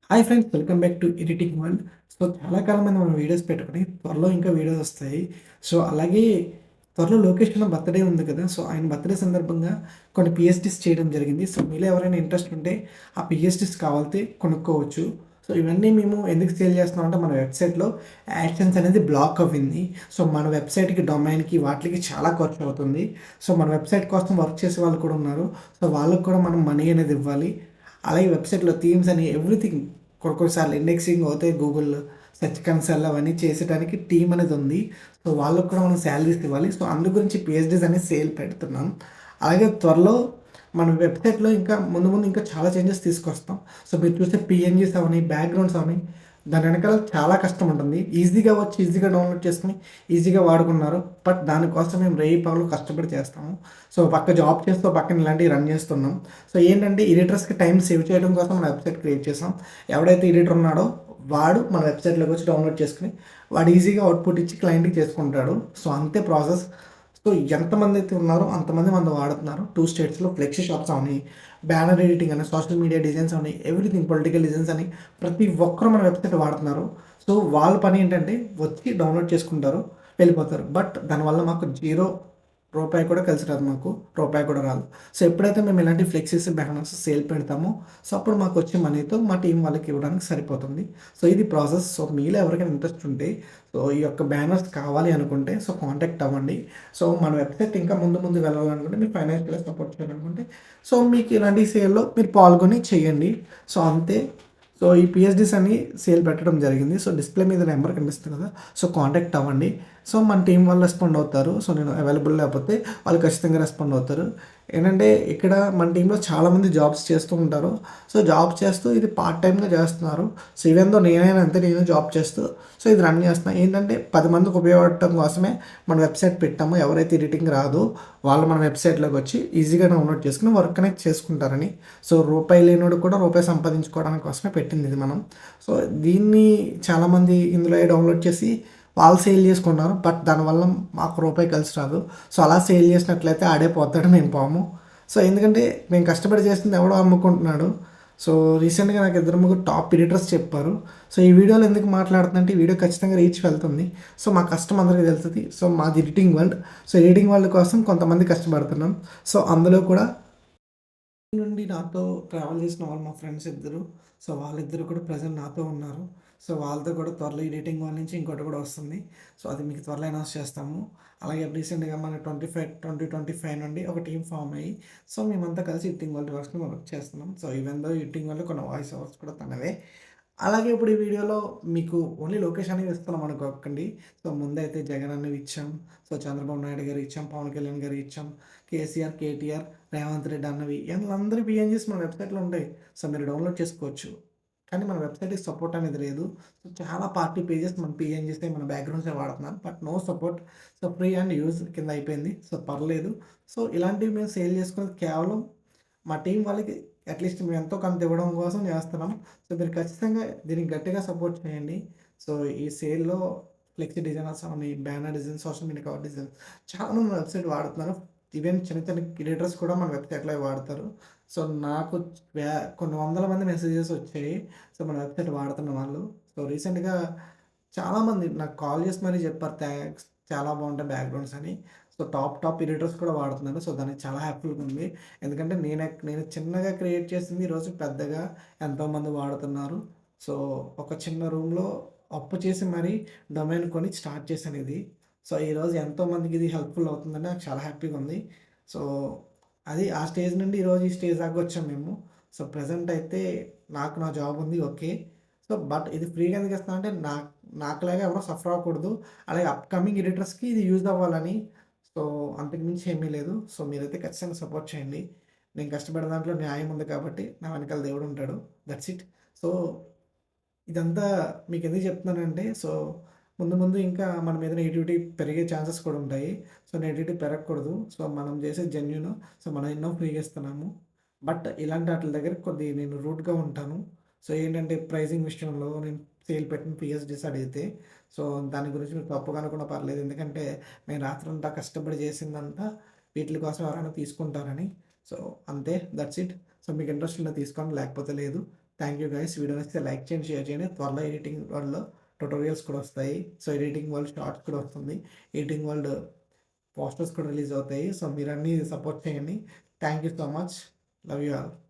Hi friends, welcome back to editing world. So చాలా కాలమైంది మనం videos పెట్టుకొని, త్వరలో ఇంకా వీడియోస్ వస్తాయి. సో అలాగే త్వరలో లోకేష్ అన్న బర్త్‌డే ఉంది కదా! సో ఆయన బర్త్‌డే సందర్భంగా కొన్ని పీఎస్‌డీస్ చేయడం జరిగింది. సో మీలో ఎవరైనా ఇంట్రెస్ట్ ఉంటే ఆ పీఎస్‌డీస్ కావాలితే కొనుక్కోవచ్చు. సో ఇవన్నీ మేము ఎందుకు సేల్ చేస్తున్నామంటే మన వెబ్‌సైట్‌లో యాడ్సెన్స్ అనేది బ్లాక్ అవ్వింది. సో మన వెబ్‌సైట్‌కి డొమైన్‌కి వాటికి చాలా ఖర్చు అవుతుంది. సో మన వెబ్‌సైట్ కోసం వర్క్ చేసే వాళ్ళు కూడా ఉన్నారు. సో వాళ్ళకి కూడా మనం మనీ అనేది ఇవ్వాలి. అలాగే వెబ్‌సైట్‌లో థీమ్స్ అని ఎవ్రీథింగ్ కొన్ని కొన్ని సార్లు ఇండెక్సింగ్ అవుతాయి. గూగుల్ సెర్చ్ కన్సోల్ అవన్నీ చేసేటానికి టీమ్ అనేది ఉంది. సో వాళ్ళకి కూడా మనం సాలరీస్ ఇవ్వాలి. సో అందు గురించి పీఎస్‌డీస్ అనేది సేల్ పెడుతున్నాం. అలాగే త్వరలో మన వెబ్‌సైట్‌లో ఇంకా ముందు ముందు ఇంకా చాలా చేంజెస్ తీసుకొస్తాం. సో మీరు చూసే పీఎన్‌జీస్ అవని, బ్యాక్‌గ్రౌండ్స్ అవని దాని వెనకాల చాలా కష్టం ఉంటుంది. ఈజీగా వచ్చి ఈజీగా డౌన్‌లోడ్ చేసుకొని ఈజీగా వాడుకున్నారు. బట్ దానికోసం మేము రేయి పగలు కష్టపడి చేస్తాము. సో పక్క జాబ్ చేస్తూ పక్కన ఇలాంటివి రన్ చేస్తున్నాం. సో ఏంటంటే ఎడిటర్స్‌కి టైం సేవ్ చేయడం కోసం మన వెబ్‌సైట్ క్రియేట్ చేసాం. ఎవడైతే ఎడిటర్ ఉన్నాడో వాడు మన వెబ్‌సైట్‌లోకి వచ్చి డౌన్‌లోడ్ చేసుకొని వాడు ఈజీగా అవుట్‌పుట్ ఇచ్చి క్లయింట్‌కి చేసుకుంటాడు. సో అంతే ప్రాసెస్. సో ఎంతమంది అయితే ఉన్నారో అంతమంది మనది వాడుతున్నారు. 2 స్టేట్స్‌లో ఫ్లెక్సీ షాప్స్ అవని, బ్యానర్ ఎడిటింగ్ అని, సోషల్ మీడియా డిజైన్స్ అవని, ఎవ్రీథింగ్ పొలిటికల్ డిజైన్స్ అని ప్రతి ఒక్కరు మన వెబ్‌సైట్ వాడుతున్నారు. సో వాళ్ళ పని ఏంటంటే వచ్చి డౌన్‌లోడ్ చేసుకుంటారు, వెళ్ళిపోతారు. బట్ దానివల్ల మాకు జీరో రూపాయి కూడా కలిసి రాదు మాకు. రూపాయి కూడా రాదు. సో ఎప్పుడైతే మేము ఇలాంటి ఫ్లెక్సీస్, బ్యానర్స్ సేల్ పెడతామో సో అప్పుడు మాకొచ్చే మనీతో మా టీమ్ వాళ్ళకి ఇవ్వడానికి సరిపోతుంది. సో ఇది ప్రాసెస్. సో మీలో ఎవరికైనా ఇంట్రెస్ట్ ఉంటే సో ఈ యొక్క బ్యానర్స్ కావాలి అనుకుంటే సో కాంటాక్ట్ అవ్వండి. సో మన వెబ్‌సైట్ ఇంకా ముందు ముందు వెళ్ళాలనుకుంటే మీరు ఫైనాన్షియల్‌గా సపోర్ట్ చేయాలనుకుంటే సో మీకు ఇలాంటి సేల్‌లో మీరు పాల్గొని చేయండి. సో అంతే. సో ఈ పీఎస్‌డీస్ అని సేల్ పెట్టడం జరిగింది. సో డిస్‌ప్లే మీద నెంబర్ కనిపిస్తుంది కదా! సో కాంటాక్ట్ అవ్వండి. సో మన టీమ్ వాళ్ళు రెస్పాండ్ అవుతారు. సో నేను అవైలబుల్ లేకపోతే వాళ్ళు ఖచ్చితంగా రెస్పాండ్ అవుతారు. ఏంటంటే ఇక్కడ మన టీమ్‌లో చాలామంది జాబ్స్ చేస్తూ ఉంటారు. సో జాబ్ చేస్తూ ఇది పార్ట్ టైమ్‌గా చేస్తున్నారు. సో ఈవెన్ దో నేనైనా అంతే, నేను జాబ్ చేస్తూ సో ఇది రన్ చేస్తున్నా. ఏంటంటే 10 మందికి ఉపయోగపడటం కోసమే మన వెబ్‌సైట్ పెట్టాము. ఎవరైతే ఎడిటింగ్ రాదో వాళ్ళు మన వెబ్‌సైట్‌లోకి వచ్చి ఈజీగా డౌన్‌లోడ్ చేసుకొని వర్క్ అనేది చేసుకుంటారని. సో రూపాయి లేనోడు కూడా రూపాయి సంపాదించుకోవడానికి కోసమే పెట్టింది ఇది మనం. సో దీన్ని చాలామంది ఇందులో డౌన్‌లోడ్ చేసి వాళ్ళు సేల్ చేసుకుంటున్నారు. బట్ దానివల్ల మాకు రూపాయి కలిసి రాదు. సో అలా సేల్ చేసినట్లయితే ఆడే పోతాడు, మేము పోము. సో ఎందుకంటే మేము కష్టపడి చేసింది ఎవడో అమ్ముకుంటున్నాడు. సో రీసెంట్‌గా నాకు ఇద్దరు ముగ్గురు టాప్ ఎడిటర్స్ చెప్పారు. సో ఈ వీడియోలో ఎందుకు మాట్లాడుతున్నా ఈ వీడియో ఖచ్చితంగా రీచ్ వెళ్తుంది. సో మా కష్టం అందరికీ తెలుస్తది. సో మాది editing world. So editing world కోసం కొంతమంది కష్టపడుతున్నాం. సో అందులో కూడా నుండి నాతో ట్రావెల్ చేసిన వాళ్ళు మా ఫ్రెండ్స్ ఇద్దరు. సో వాళ్ళిద్దరు కూడా ప్రెజెంట్ నాతో ఉన్నారు. సో వాళ్ళతో కూడా త్వరలో ఎడిటింగ్ వాళ్ళ నుంచి ఇంకోటి కూడా వస్తుంది. సో అది మీకు త్వరలో అనౌన్స్ చేస్తాము. అలాగే రీసెంట్‌గా మన 2025 నుండి ఒక టీమ్ ఫార్మ్ అయ్యి సో మేమంతా కలిసి ఎడిటింగ్ వరల్డ్ వర్క్స్‌ని వర్క్ చేస్తున్నాం. So even though editing world కొన్ని వాయిస్ ఓవర్స్ కూడా తనవే. అలాగే ఇప్పుడు ఈ వీడియోలో మీకు ఓన్లీ లొకేషన్ అనేవి ఇస్తున్నాం అనుకోకండి. సో ముందైతే జగన్ అన్నవి ఇచ్చాం. సో చంద్రబాబు నాయుడు గారు ఇచ్చాం. పవన్ కళ్యాణ్ గారు ఇచ్చాం. కేసీఆర్, కేటీఆర్, రేవంత్ రెడ్డి అన్నవి వీళ్ళందరి పీఎన్జీస్ మన వెబ్‌సైట్‌లో ఉంటాయి. సో మీరు డౌన్‌లోడ్ చేసుకోవచ్చు. కానీ మన వెబ్‌సైట్‌కి సపోర్ట్ అనేది లేదు. సో చాలా పార్టీ పేజెస్ మన పీఎన్జీసే మన బ్యాక్‌గ్రౌండ్సే వాడుతున్నారు. But no support. So free and use కింద అయిపోయింది. సో పర్లేదు. సో ఇలాంటివి మేము సేల్ చేసుకునేది కేవలం మా టీం వాళ్ళకి అట్‌లీస్ట్ మేము ఎంతో కొంత ఇవ్వడం కోసం చేస్తున్నాం. సో మీరు ఖచ్చితంగా దీనికి గట్టిగా సపోర్ట్ చేయండి. సో ఈ సేల్‌లో ఫ్లెక్సీ డిజైనర్స్ అవని, banner design, social media cover design చాలామంది మన వెబ్‌సైట్ వాడుతున్నారు. ఈవెన్ చిన్న చిన్న క్రియేటర్స్ కూడా మన వెబ్‌సైట్‌లో వాడతారు. సో నాకు కొన్ని వందల మంది మెసేజెస్ వచ్చాయి. సో మన వెబ్‌సైట్ వాడుతున్న వాళ్ళు. సో రీసెంట్‌గా చాలామంది నాకు కాల్ చేసి మరీ చెప్పారు, థాంక్స్ చాలా బాగుంటాయి బ్యాక్‌గ్రౌండ్స్ అని. సో టాప్ ఎడిటర్స్ కూడా వాడుతున్నారు. సో దానికి చాలా హ్యాపీగా ఉంది. ఎందుకంటే నేను చిన్నగా క్రియేట్ చేసింది ఈరోజు పెద్దగా ఎంతోమంది వాడుతున్నారు. సో ఒక చిన్న రూమ్‌లో అప్పు చేసి మరీ డొమైన్ కొని స్టార్ట్ చేశాను ఇది. సో ఈరోజు ఎంతోమందికి ఇది హెల్ప్‌ఫుల్ అవుతుందని నాకు చాలా హ్యాపీగా ఉంది. సో అది ఆ స్టేజ్ నుండి ఈరోజు ఈ స్టేజ్ దాకా వచ్చాం మేము. సో ప్రెజెంట్ అయితే నాకు నా జాబ్ ఉంది, ఓకే. సో బట్ ఇది ఫ్రీగా ఎందుకు ఇస్తున్నా అంటే నాకులాగా ఎవరు సఫర్ అవ్వకూడదు. అలాగే అప్‌కమింగ్ ఎడిటర్స్‌కి ఇది యూజ్ అవ్వాలని. సో అంతకు మించి ఏమీ లేదు. సో మీరైతే ఖచ్చితంగా సపోర్ట్ చేయండి. నేను కష్టపడే దాంట్లో న్యాయం ఉంది కాబట్టి నా వెనకాల దేవుడు ఉంటాడు. That's it. సో ఇదంతా మీకెందుకు చెప్తున్నానంటే సో ముందు ముందు ఇంకా మన మీద నెగటివిటీ పెరిగే ఛాన్సెస్ కూడా ఉంటాయి. So negativity పెరగకూడదు. సో మనం చేసేది జెన్యూన్. సో మనం ఎన్నో ఫ్రీగా ఇస్తున్నాము. బట్ ఇలాంటి ఆటిల దగ్గర నేను రూడ్‌గా ఉంటాను. సో ఏంటంటే ప్రైజింగ్ విషయంలో నేను సేల్ పెట్టిన పీఎస్‌డీస్ అడిగితే సో దాని గురించి మీరు తప్పుగా అనుకున్నా పర్లేదు. ఎందుకంటే నేను రాత్రంతా కష్టపడి చేసిందంతా వీటిల కోసం ఎవరైనా తీసుకుంటారని. సో అంతే, దట్స్ ఇట్. సో మీకు ఇంట్రెస్ట్ ఉంటే తీసుకోండి, లేకపోతే లేదు. Thank you guys. వీడియో నచ్చితే లైక్ చేయండి, షేర్ చేయండి. త్వరలో ఎడిటింగ్ వరల్డ్‌లో ట్యుటోరియల్స్ కూడా వస్తాయి. సో, ఎడిటింగ్ వరల్డ్ షార్ట్స్ కూడా వస్తుంది. ఎడిటింగ్ వరల్డ్ పోస్టర్స్ కూడా రిలీజ్ అవుతాయి. సో, మీరన్నీ సపోర్ట్ చేయండి. Thank you so much. Love you all.